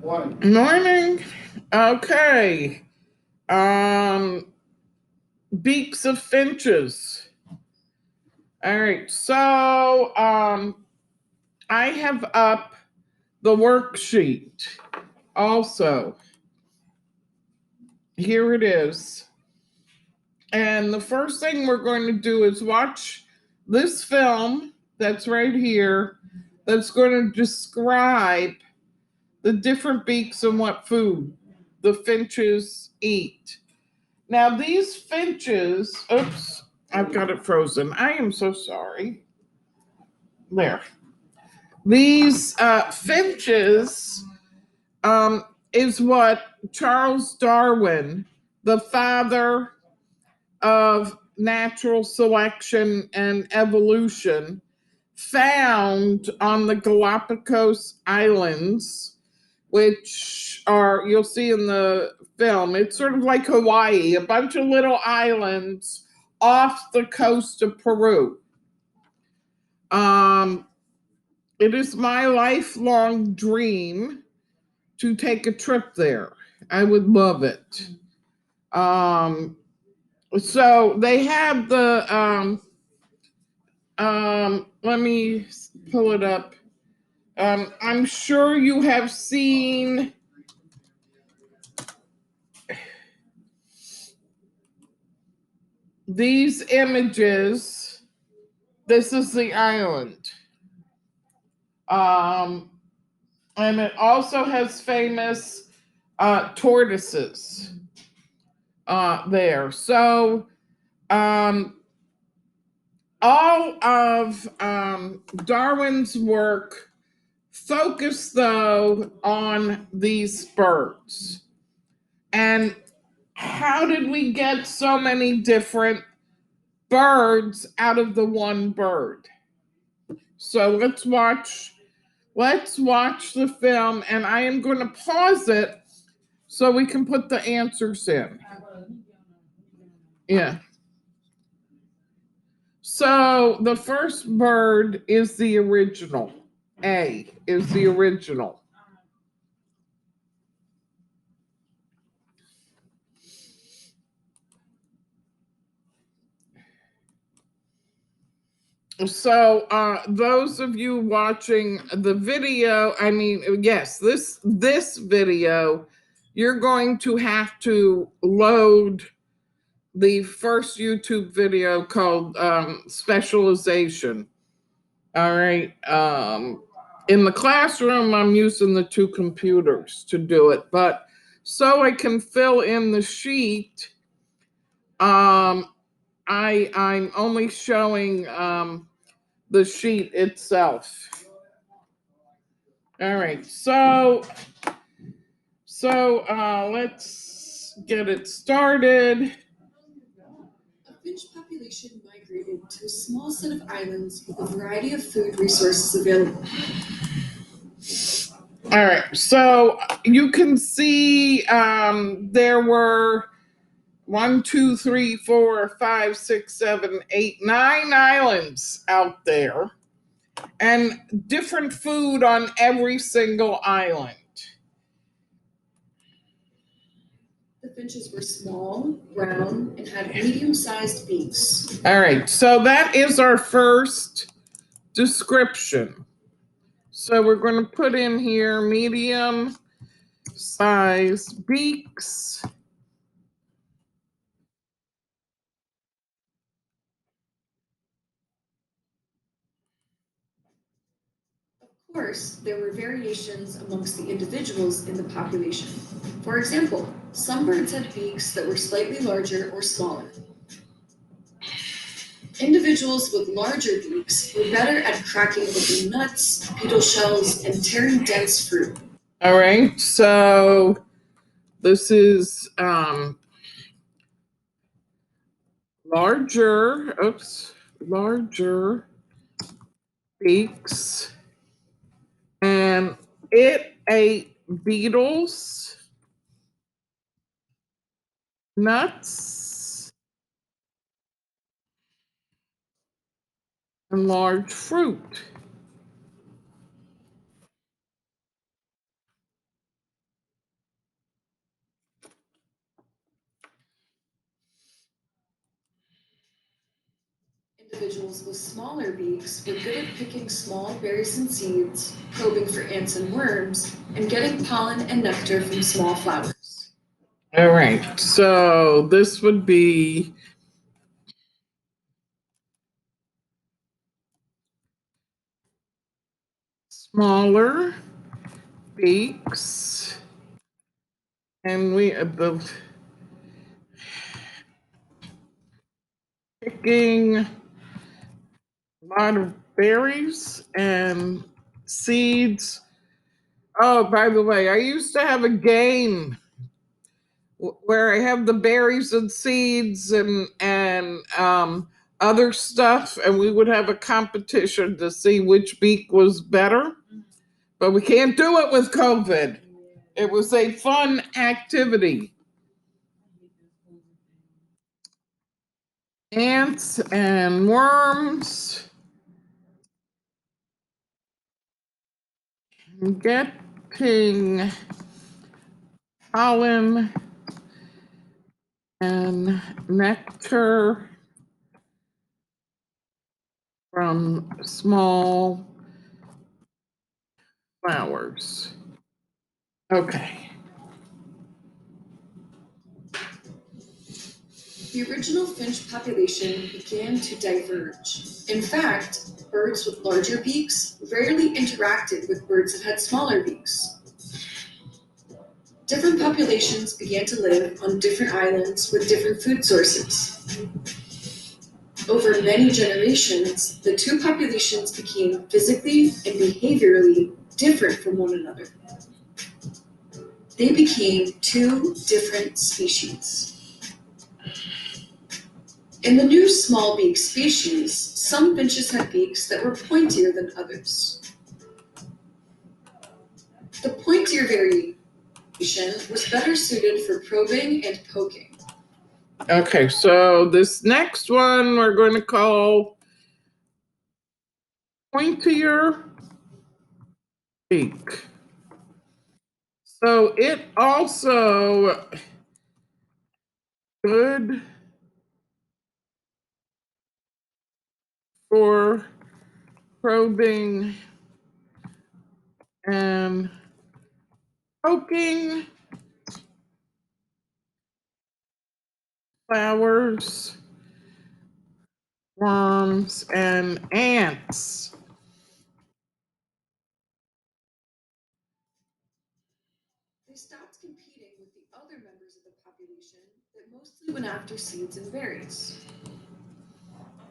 Morning. Okay. Beaks of Finches. All right. So, I have up the worksheet also. Here it is. And the first thing we're going to do is watch this film that's right here that's going to describe the different beaks and what food the finches eat. Now, these finches, oops, I've got it frozen. I am so sorry. There. These finches is what Charles Darwin, the father of natural selection and evolution, found on the Galapagos Islands, which are, you'll see in the film, it's sort of like Hawaii, a bunch of little islands off the coast of Peru. It is my lifelong dream to take a trip there. I would love it. So they have the let me pull it up. I'm sure you have seen these images. This is the island. And it also has famous tortoises there. So all of Darwin's work focused, though, on these birds. And how did we get so many different birds out of the one bird? So let's watch the film, and I am going to pause it so we can put the answers in. Yeah. So the first bird is the original. A is the original. So those of you watching the video, I mean, yes, this video, you're going to have to load the first YouTube video called Speciation. All right. In the classroom, I'm using the two computers to do it, but so I can fill in the sheet, I'm only showing the sheet itself. All right, so let's get it started. A finch population migrated to a small set of islands with a variety of food resources available. All right, so you can see there were 1, 2, 3, 4, 5, 6, 7, 8, 9 islands out there, and different food on every single island. The finches were small, brown, and had medium-sized beaks. All right, so that is our first description. So we're going to put in here medium size beaks. Of course, there were variations amongst the individuals in the population. For example, some birds had beaks that were slightly larger or smaller. Individuals with larger beaks were better at cracking open nuts, beetle shells, and tearing dense fruit. All right, so this is larger beaks, and it ate beetles, nuts, and large fruit. Individuals with smaller beaks were good at picking small berries and seeds, probing for ants and worms, and getting pollen and nectar from small flowers. All right, so this would be smaller beaks, and we the picking a lot of berries and seeds. Oh, by the way, I used to have a game where I have the berries and seeds and other stuff, and we would have a competition to see which beak was better. But we can't do it with COVID. It was a fun activity. Ants and worms getting pollen and nectar from small flowers. Okay. The original finch population began to diverge. In fact, birds with larger beaks rarely interacted with birds that had smaller beaks. Different populations began to live on different islands with different food sources. Over many generations, the two populations became physically and behaviorally different from one another. They became two different species. In the new small beak species, some finches had beaks that were pointier than others. The pointier variation was better suited for probing and poking. Okay, so this next one we're going to call pointier beak. So it also good for probing and poking flowers, worms, and ants. They stopped competing with the other members of the population that mostly went after seeds and berries.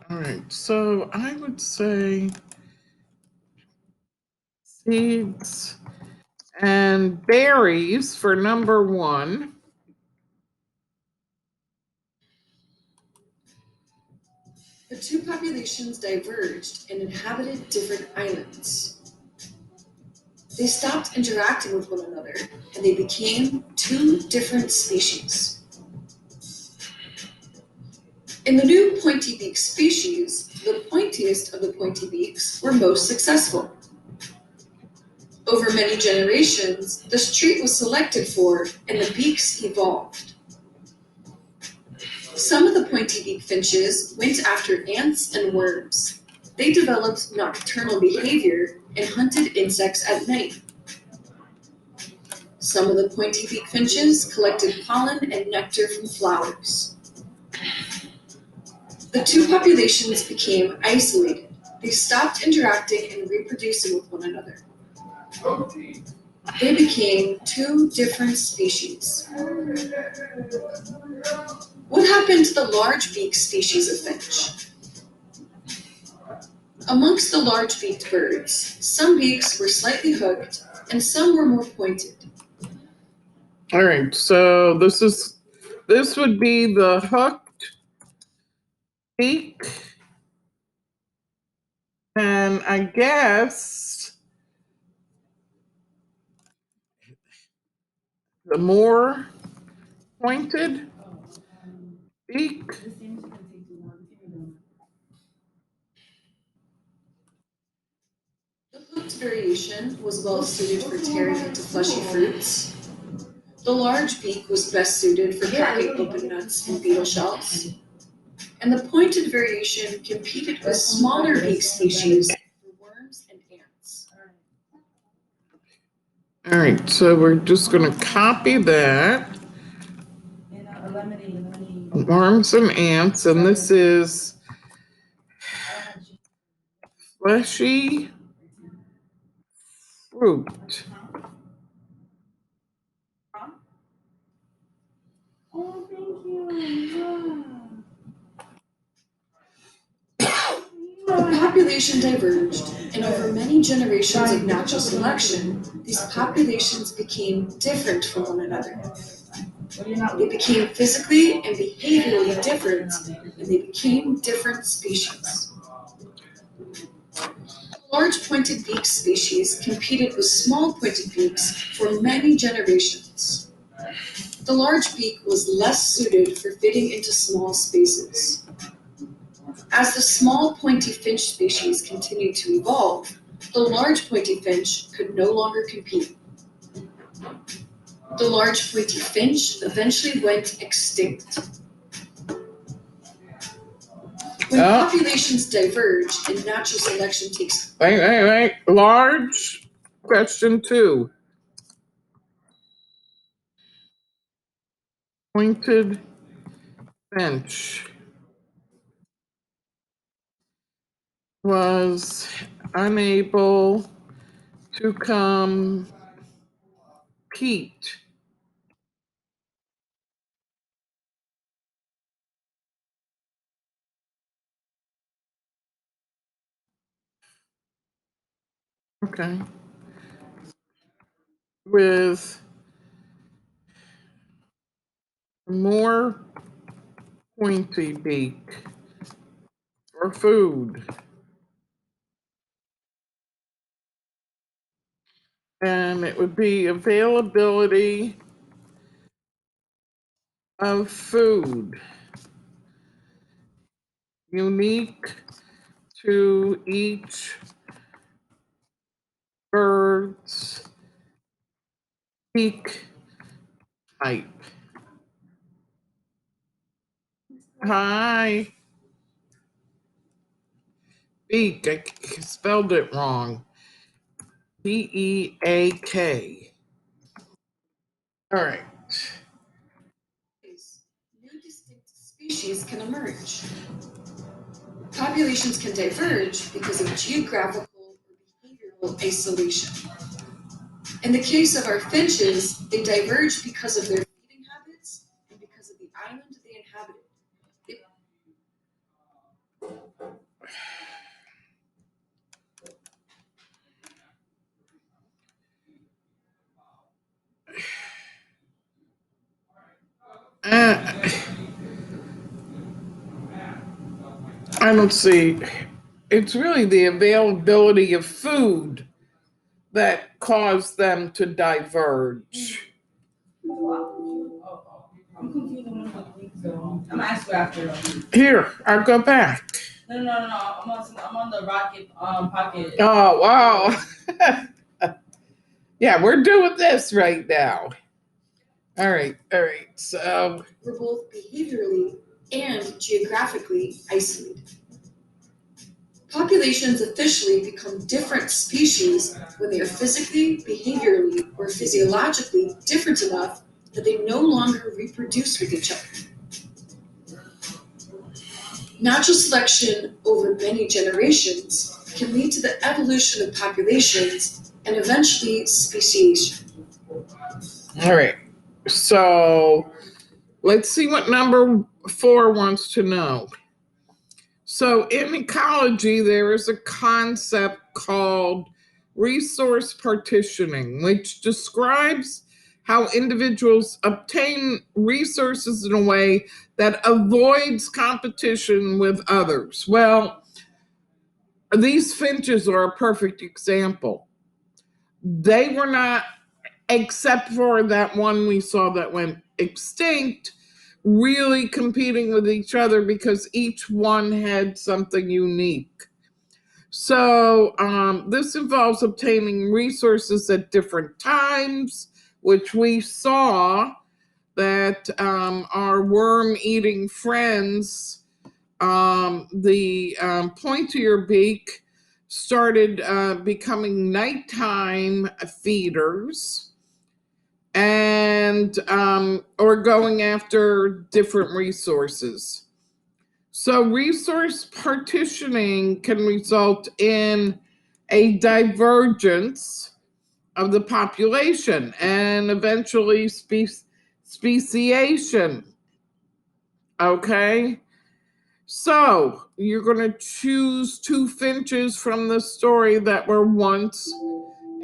All right, so I would say seeds and berries for number one. The two populations diverged and inhabited different islands. They stopped interacting with one another and they became two different species. In the new pointy beak species, the pointiest of the pointy beaks were most successful. Over many generations, this trait was selected for and the beaks evolved. Some of the pointy beak finches went after ants and worms. They developed nocturnal behavior and hunted insects at night. Some of the pointy beak finches collected pollen and nectar from flowers. The two populations became isolated. They stopped interacting and reproducing with one another. They became two different species. What happened to the large beak species of finch? Amongst the large-beaked birds, some beaks were slightly hooked and some were more pointed. All right, so this would be the hooked beak, and I guess the more pointed beak. The hooked variation was well suited for tearing into fleshy fruits. The large beak was best suited for cracking open nuts and beetle shells. And the pointed variation competed with smaller beak species for worms and ants. All right, so we're just going to copy that. Worms and ants, and this is fleshy fruit. Oh, thank you. Population diverged, and over many generations of natural selection, these populations became different from one another. They became physically and behaviorally different, and they became different species. Large pointed beak species competed with small pointed beaks for many generations. The large beak was less suited for fitting into small spaces. As the small pointy finch species continued to evolve, the large pointy finch could no longer compete. The large pointy finch eventually went extinct. When populations diverge and natural selection takes Wait. Large question 2. Pointed finch was unable to compete. Okay. With more pointy beak for food. And it would be availability of food unique to each bird's beak type. Hi. Beak. I spelled it wrong. Beak. All right. new distinct species can emerge. Populations can diverge because of geographical or behavioral isolation. In the case of our finches, they diverge because of their feeding habits and because of the island they inhabited. Uh, I don't see. It's really the availability of food that caused them to diverge. I'm confused on what the week, so I'm gonna ask you after. Here, I'll go back. No. I'm on the rocket pocket. Oh, wow. Yeah, we're doing this right now. All right. So, Were both behaviorally and geographically isolated. Populations officially become different species when they are physically, behaviorally, or physiologically different enough that they no longer reproduce with each other. Natural selection over many generations can lead to the evolution of populations and eventually speciation. all right. So, let's see what number 4 wants to know. So, in ecology, there is a concept called resource partitioning, which describes how individuals obtain resources in a way that avoids competition with others. Well, these finches are a perfect example. They were not, except for that one we saw that went extinct, really competing with each other because each one had something unique. So this involves obtaining resources at different times, which we saw that our worm-eating friends the pointier beak started becoming nighttime feeders and or going after different resources. So resource partitioning can result in a divergence of the population and eventually speciation. Okay? So you're going to choose two finches from the story that were once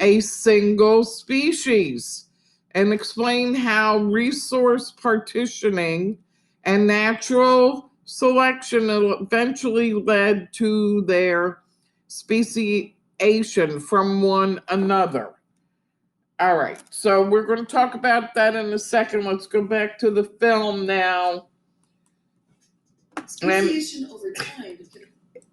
a single species and explain how resource partitioning and natural selection eventually led to their speciation from one another. All right, so we're going to talk about that in a second. Let's go back to the film now. Speciation over time.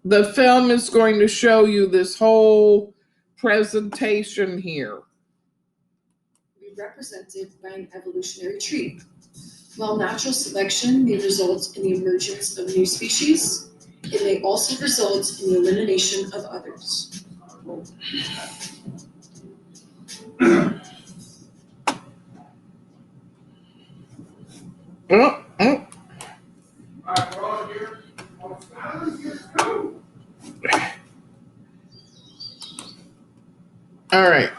The film is going to show you this whole presentation here. Be represented by an evolutionary tree. While natural selection may result in the emergence of new species, it may also result in the elimination of others. Oh, oh. All right.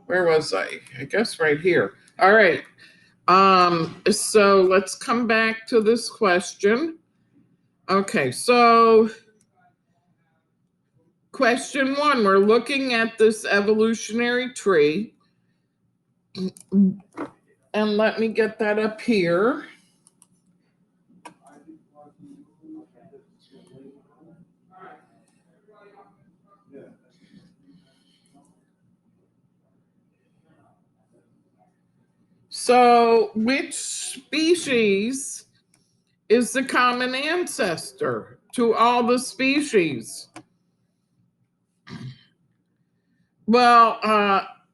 Where was I? I guess right here. All right. So let's come back to this question. Okay, so question one, we're looking at this evolutionary tree. And let me get that up here. So, which species is the common ancestor to all the species? Well,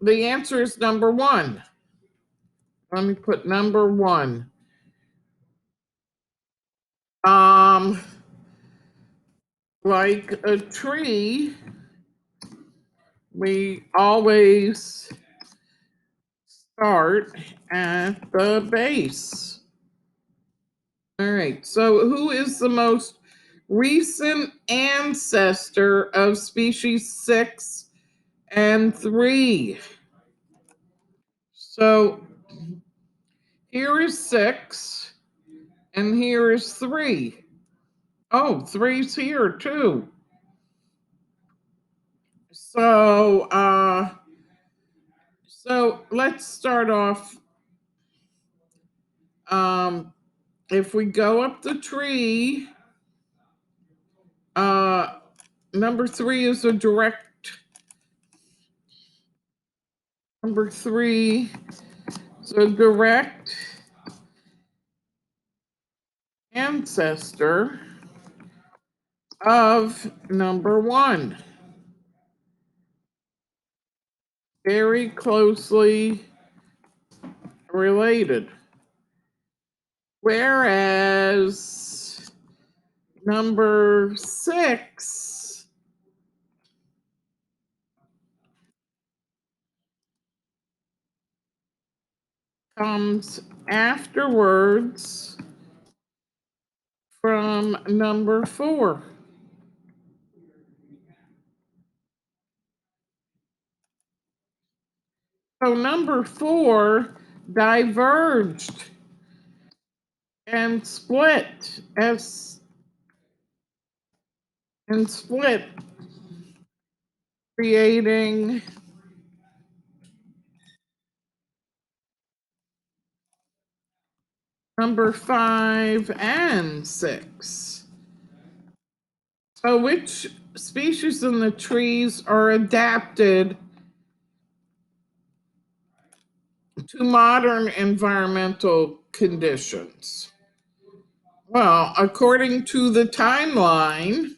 the answer is number one. Let me put number one. Like a tree, we always start at the base. All right, so who is the most recent ancestor of species 6 and 3? So here is 6 and here is 3. Oh, 3's here too. So let's start off. If we go up the tree, number 3 is a direct. Number 3 is a direct ancestor of number 1. Very closely related. Whereas number 6 comes afterwards from number 4. So number 4 diverged and split creating number 5 and 6. So which species in the trees are adapted to modern environmental conditions? Well, according to the timeline,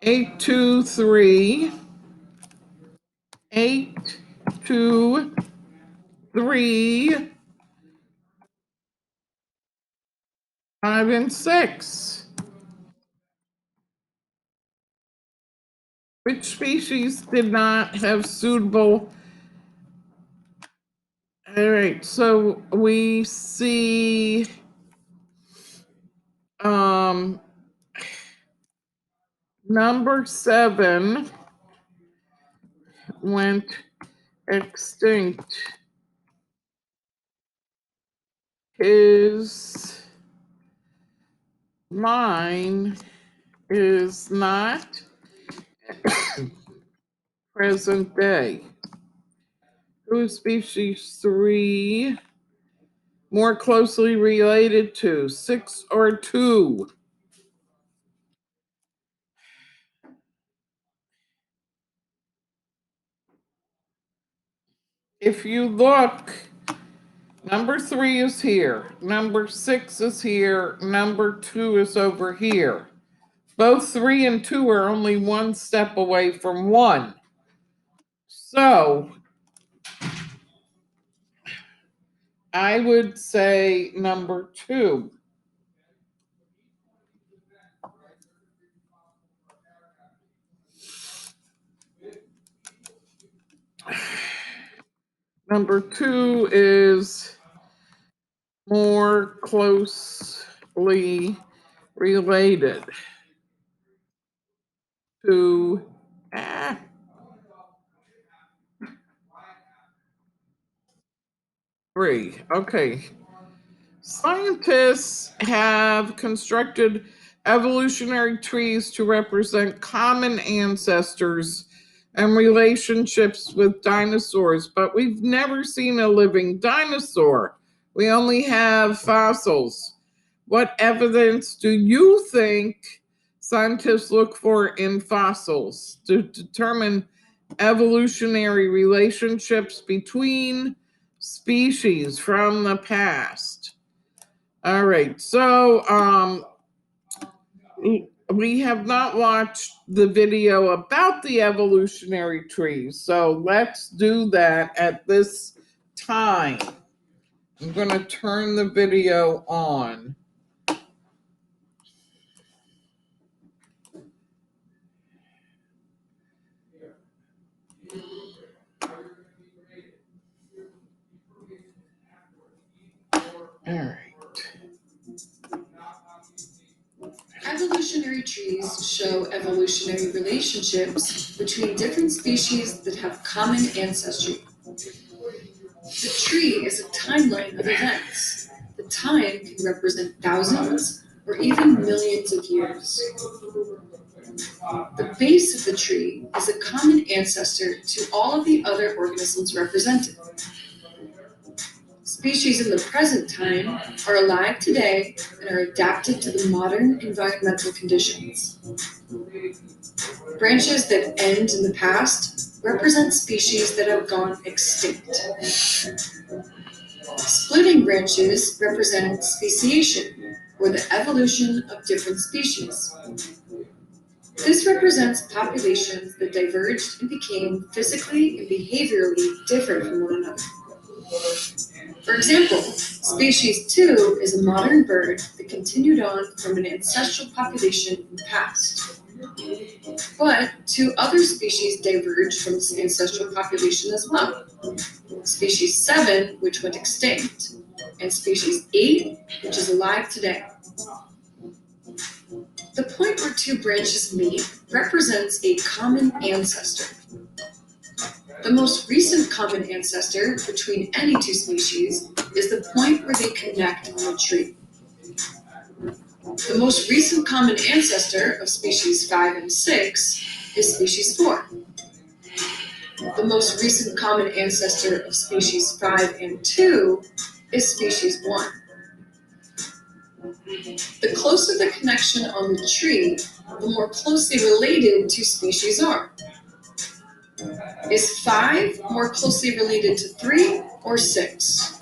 8, 2, 3. 8, 2, 3, 5, and 6. Which species did not have suitable? All right, so we see number 7 went extinct. His line is not present day. Who is species 3 more closely related to, 6 or 2? If you look, number 3 is here, number 6 is here, number 2 is over here. Both 3 and 2 are only one step away from 1. So I would say number 2. Number 2 is more closely related to 3. Okay. Scientists have constructed evolutionary trees to represent common ancestors and relationships with dinosaurs, but we've never seen a living dinosaur. We only have fossils. What evidence do you think scientists look for in fossils to determine evolutionary relationships between species from the past? All right, so we have not watched the video about the evolutionary trees, so let's do that at this time. I'm going to turn the video on. All right. Evolutionary trees show evolutionary relationships between different species that have common ancestry. The tree is a timeline of events. The time can represent thousands or even millions of years. The base of the tree is a common ancestor to all of the other organisms represented. Species in the present time are alive today and are adapted to the modern environmental conditions. Branches that end in the past represent species that have gone extinct. Splitting branches represent speciation, or the evolution of different species. This represents populations that diverged and became physically and behaviorally different from one another. For example, species 2 is a modern bird that continued on from an ancestral population in the past. But 2 other species diverged from this ancestral population as well. Species 7, which went extinct, and species 8, which is alive today. The point where 2 branches meet represents a common ancestor. The most recent common ancestor between any 2 species is the point where they connect on a tree. The most recent common ancestor of species 5 and 6 is species 4. The most recent common ancestor of species 5 and 2 is species 1. The closer the connection on the tree, the more closely related 2 species are. Is 5 more closely related to 3 or 6?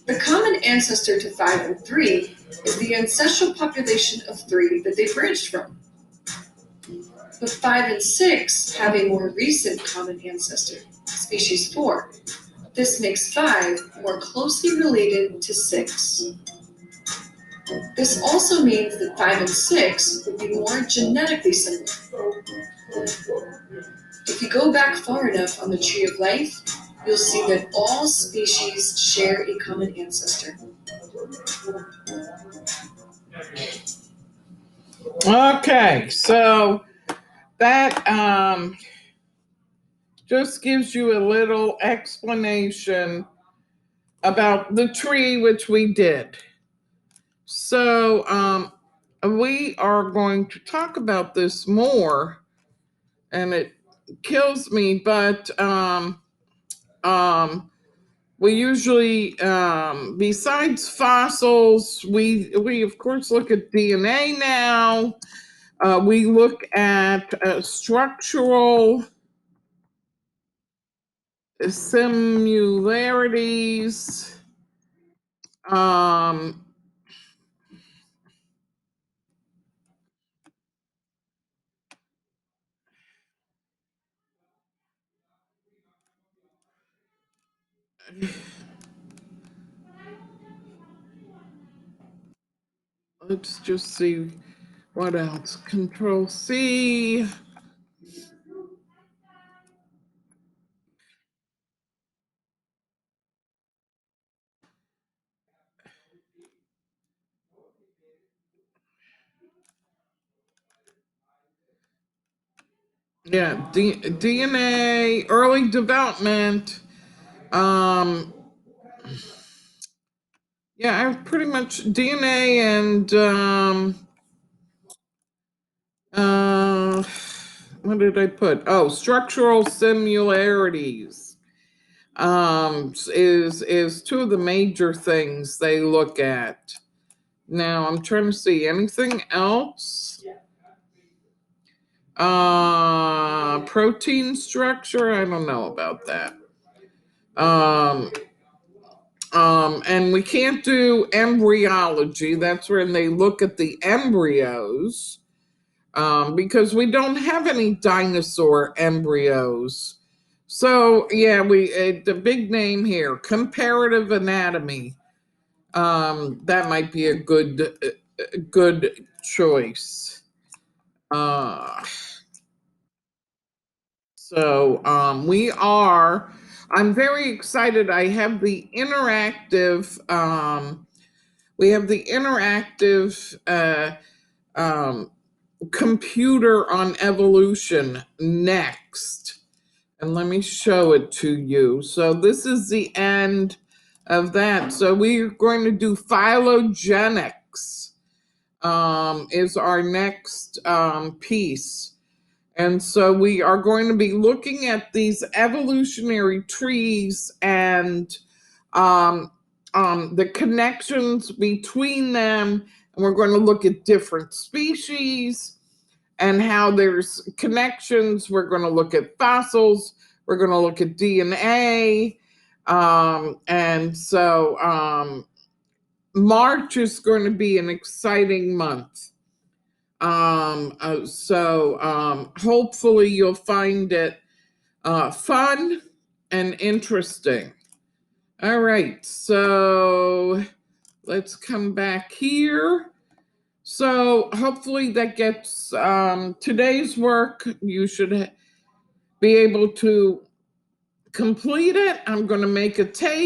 The common ancestor to 5 and 3 is the ancestral population of 3 that they branched from. but 5 and 6 have a more recent common ancestor, species 4. This makes 5 more closely related to 6. This also means that 5 and 6 would be more genetically similar. If you go back far enough on the tree of life, you'll see that all species share a common ancestor. Okay, so that just gives you a little explanation about the tree, which we did. So we are going to talk about this more, and it kills me, but we usually, besides fossils, we of course look at DNA now. We look at structural similarities. Um, let's just see what else. Control C. Yeah, DNA, early development. Um, yeah, I pretty much DNA and uh, what did I put? Oh, structural similarities. Is two of the major things they look at. Now I'm trying to see anything else. Protein structure. I don't know about that. Um, and we can't do embryology. That's when they look at the embryos, because we don't have any dinosaur embryos. So yeah, the big name here, comparative anatomy. That might be a good choice. Uh, I'm very excited. I have the interactive. We have the interactive computer on evolution next. And let me show it to you. So this is the end of that. So we're going to do phylogenetics, is our next piece. And so we are going to be looking at these evolutionary trees and the connections between them. And we're going to look at different species and how there's connections. We're going to look at fossils. We're going to look at DNA. And so March is going to be an exciting month. Hopefully you'll find it fun and interesting. All right, so let's come back here. So hopefully that gets today's work. You should be able to complete it. I'm going to make a tape.